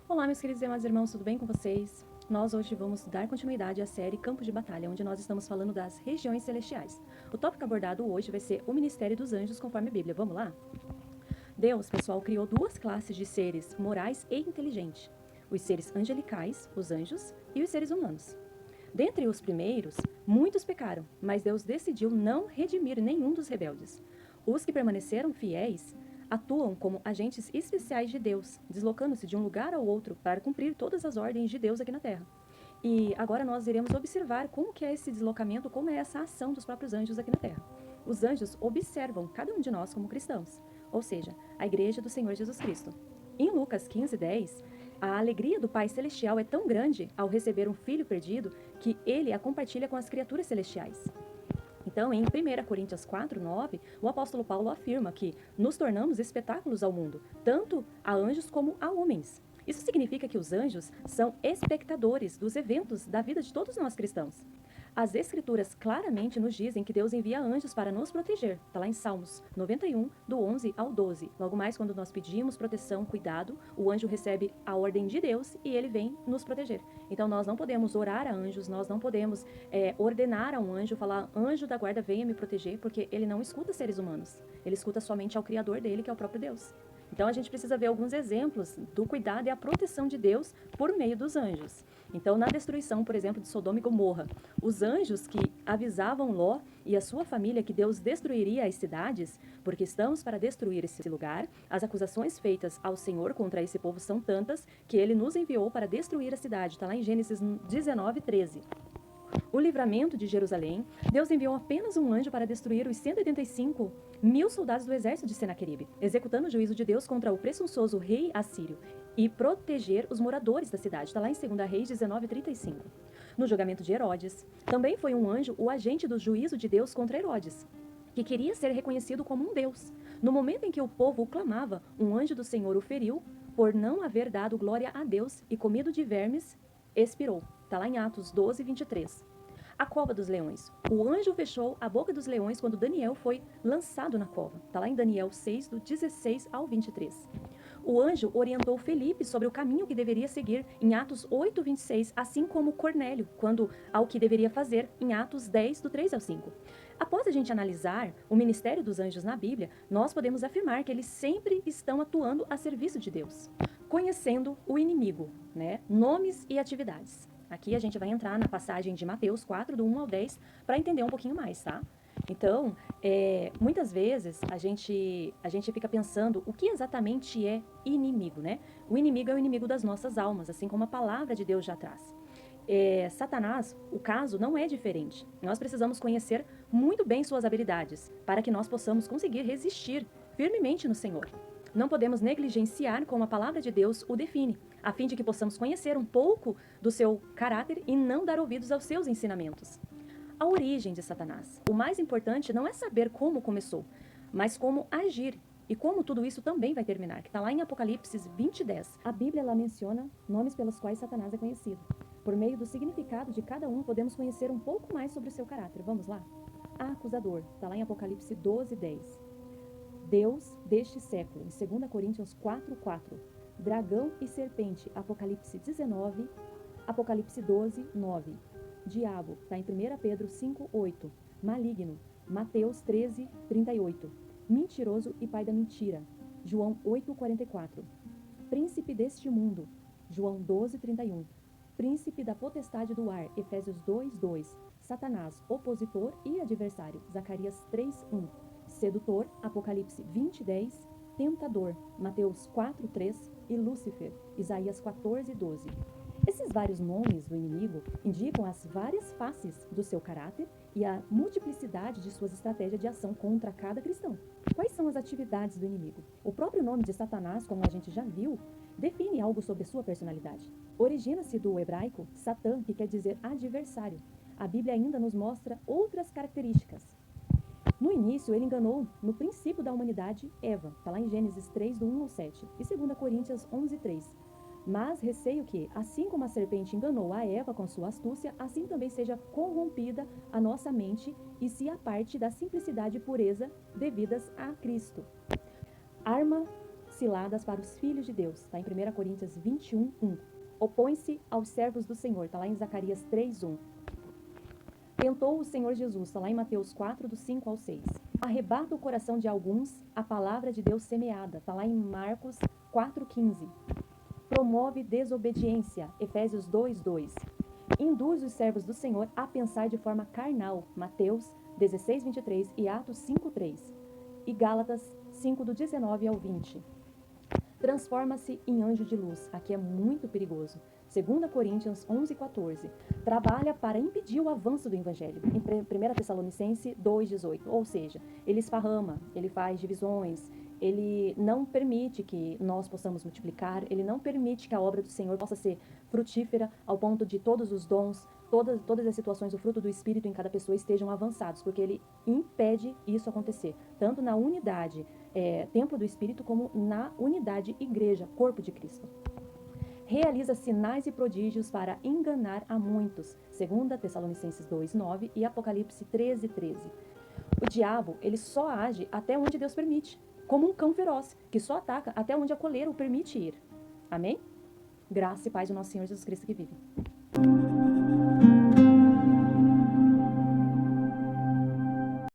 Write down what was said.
Olá, meus queridos e amados irmãos, tudo bem com vocês? Nós hoje vamos dar continuidade à série Campos de Batalha, onde nós estamos falando das regiões celestiais. O tópico abordado hoje vai ser o ministério dos anjos conforme a Bíblia. Vamos lá? Deus, pessoal, criou duas classes de seres morais e inteligentes: os seres angelicais, os anjos, e os seres humanos. Dentre os primeiros, muitos pecaram, mas Deus decidiu não redimir nenhum dos rebeldes. Os que permaneceram fiéis atuam como agentes especiais de Deus, deslocando-se de um lugar ao outro para cumprir todas as ordens de Deus aqui na Terra. E agora nós iremos observar como que é esse deslocamento, como é essa ação dos próprios anjos aqui na Terra. Os anjos observam cada um de nós como cristãos, ou seja, a igreja do Senhor Jesus Cristo. Em Lucas 15:10, a alegria do Pai Celestial é tão grande ao receber um filho perdido que ele a compartilha com as criaturas celestiais. Então, em 1 Coríntios 4:9, o apóstolo Paulo afirma que nos tornamos espetáculos ao mundo, tanto a anjos como a homens. Isso significa que os anjos são espectadores dos eventos da vida de todos nós cristãos. As Escrituras claramente nos dizem que Deus envia anjos para nos proteger. Está lá em Salmos 91, do 11 ao 12. Logo mais, quando nós pedimos proteção, cuidado, o anjo recebe a ordem de Deus e ele vem nos proteger. Então, nós não podemos orar a anjos, nós não podemos ordenar a um anjo, falar, anjo da guarda, venha me proteger, porque ele não escuta seres humanos. Ele escuta somente ao Criador dele, que é o próprio Deus. Então, a gente precisa ver alguns exemplos do cuidado e a proteção de Deus por meio dos anjos. Então, na destruição, por exemplo, de Sodoma e Gomorra, os anjos que avisavam Ló e a sua família que Deus destruiria as cidades, porque estamos para destruir esse lugar, as acusações feitas ao Senhor contra esse povo são tantas que ele nos enviou para destruir a cidade. Está lá em Gênesis 19:13. O livramento de Jerusalém, Deus enviou apenas um anjo para destruir os 185.000 soldados do exército de Senaqueribe, executando o juízo de Deus contra o presunçoso rei assírio e proteger os moradores da cidade. Está lá em 2 Reis 19:35. No julgamento de Herodes, também foi um anjo o agente do juízo de Deus contra Herodes, que queria ser reconhecido como um Deus. No momento em que o povo o clamava, um anjo do Senhor o feriu por não haver dado glória a Deus e comido de vermes, expirou. Está lá em Atos 12:23. A cova dos leões. O anjo fechou a boca dos leões quando Daniel foi lançado na cova. Está lá em Daniel 6, do 16 ao 23. O anjo orientou Felipe sobre o caminho que deveria seguir em Atos 8:26, assim como Cornélio, quando ao que deveria fazer em Atos 10, do 3 ao 5. Após a gente analisar o ministério dos anjos na Bíblia, nós podemos afirmar que eles sempre estão atuando a serviço de Deus, conhecendo o inimigo, nomes e atividades. Aqui a gente vai entrar na passagem de Mateus 4, do 1 ao 10, para entender um pouquinho mais, tá? Então, muitas vezes a gente fica pensando o que exatamente é inimigo, né? O inimigo é o inimigo das nossas almas, assim como a palavra de Deus já traz. Satanás, o caso não é diferente. Nós precisamos conhecer muito bem suas habilidades, para que nós possamos conseguir resistir firmemente no Senhor. Não podemos negligenciar como a palavra de Deus o define, a fim de que possamos conhecer um pouco do seu caráter e não dar ouvidos aos seus ensinamentos. A origem de Satanás. O mais importante não é saber como começou, mas como agir e como tudo isso também vai terminar, que está lá em Apocalipse 20:10. A Bíblia lá menciona nomes pelos quais Satanás é conhecido. Por meio do significado de cada um, podemos conhecer um pouco mais sobre o seu caráter. Vamos lá? Acusador, está lá em Apocalipse 12:10. Deus deste século, em 2 Coríntios 4:4. Dragão e serpente, Apocalipse 19, Apocalipse 12:9. Diabo, está em 1 Pedro 5:8. Maligno, Mateus 13:38. Mentiroso e pai da mentira, João 8:44. Príncipe deste mundo, João 12:31. Príncipe da potestade do ar, Efésios 2:2. Satanás, opositor e adversário, Zacarias 3:1. Sedutor, Apocalipse 20:10, tentador, Mateus 4:3 e Lúcifer, Isaías 14:12. Esses vários nomes do inimigo indicam as várias faces do seu caráter e a multiplicidade de suas estratégias de ação contra cada cristão. Quais são as atividades do inimigo? O próprio nome de Satanás, como a gente já viu, define algo sobre sua personalidade. Origina-se do hebraico Satã, que quer dizer adversário. A Bíblia ainda nos mostra outras características. No início, ele enganou, no princípio da humanidade, Eva. Está lá em Gênesis 3, do 1 ao 7. E 2 Coríntios 11, 3. Mas receio que, assim como a serpente enganou a Eva com sua astúcia, assim também seja corrompida a nossa mente e se aparte da simplicidade e pureza devidas a Cristo. Arma ciladas para os filhos de Deus. Está em 1 Coríntios 21, 1. Opõe-se aos servos do Senhor. Está lá em Zacarias 3, 1. Tentou o Senhor Jesus, está lá em Mateus 4, do 5 ao 6. Arrebata o coração de alguns a palavra de Deus semeada, está lá em Marcos 4, 15. Promove desobediência, Efésios 2, 2. Induz os servos do Senhor a pensar de forma carnal, Mateus 16, 23 e Atos 5, 3. E Gálatas 5, do 19 ao 20. Transforma-se em anjo de luz, aqui é muito perigoso. 2 Coríntios 11, 14. Trabalha para impedir o avanço do evangelho. Em 1 Tessalonicenses 2, 18. Ou seja, ele esparrama, ele faz divisões, ele não permite que nós possamos multiplicar, ele não permite que a obra do Senhor possa ser frutífera ao ponto de todos os dons, todas as situações, o fruto do Espírito em cada pessoa estejam avançados, porque ele impede isso acontecer, tanto na unidade, templo do Espírito, como na unidade igreja, corpo de Cristo. Realiza sinais e prodígios para enganar a muitos, 2 Tessalonicenses 2, 9 e Apocalipse 13, 13. O diabo, ele só age até onde Deus permite, como um cão feroz, que só ataca até onde a coleira o permite ir. Amém? Graça e paz do nosso Senhor Jesus Cristo que vive.